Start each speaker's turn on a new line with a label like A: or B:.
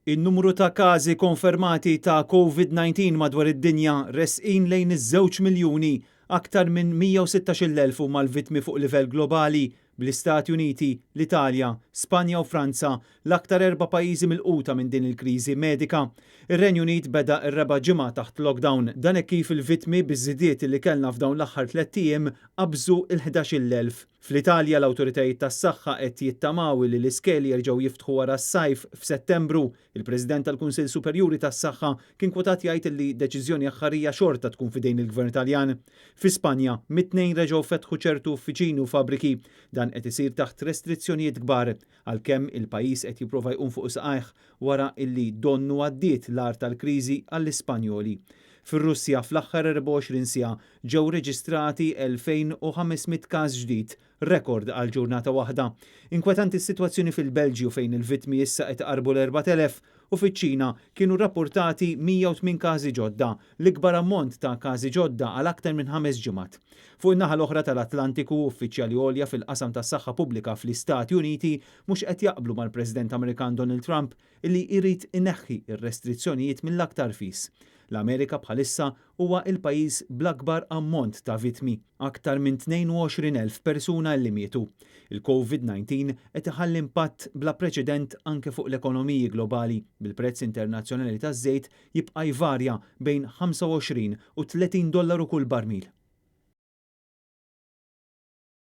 A: In-numru ta' każi konfermati ta' COVID-19 madwar id-dinja resqin lejn iż-2 miljuni, aktar minn 116,000 huma l-vittmi fuq livell globali bl-Istati Uniti, l-Italja, Spanja u Franza l-aktar 4 pajjiżi milquta minn din il-kriżi medika. Ir-Renju Unit beda r-reba' ġimgħa taħt lockdown dan hekk kif il-vittmi biż-żidiet li kellna f'dawn l-aħħar 3 ijiem qabżu il-11,000. Fl-Italja l-awtoritajiet tas-saħħa qed jittamaw li l-iskeli jerġgħu jiftħu wara s-sajf f'Settembru. Il-President tal-Kunsill Superjuri tas-Saħħa kien kwotat jgħid li deċiżjoni aħħarija xorta tkun f'idejn il-Gvern Taljan. Fi Spanja, mit-tnejn reġgħu fetħu ċertu uffiċini u fabbriki. Dan qed isir taħt restrizzjonijiet kbar għalkemm il-pajjiż qed jipprova jqum fuq saqajh wara illi donnu għaddiet l-ar tal-kriżi għall-Ispanjoli. Fir-Russja fl-aħħar 24 siegħa ġew reġistrati 2500 każ ġdid, rekord għal ġurnata waħda. Inkwetanti s-sitwazzjoni fil-Belġju fejn il-vittmi issa qed iqarbu l-4,000 u fiċ-Ċina kienu rrappurtati 108 każi ġodda, l-ikbar ammont ta' każi ġodda għal aktar minn 5 ġimgħat. Fuq in-naħa l-oħra tal-Atlantiku, uffiċjali għolja fil-qasam tas-saħħa pubblika fl-Istati Uniti mhux qed jaqblu mal-President Amerikan Donald Trump illi jrid ineħħi r-restrizzjonijiet mill-aktar fis. L-Amerika bħalissa huwa il-pajjiż bl-akbar ammont ta' vittmi, aktar minn 22,000 persuna li mietu. Il-COVID-19 qed iħalli impatt bla preċedent anke fuq l-ekonomiji globali bil-prezz internazzjonali taż-żejt jibqa' jvarja bejn $25 u $30 kull barmil.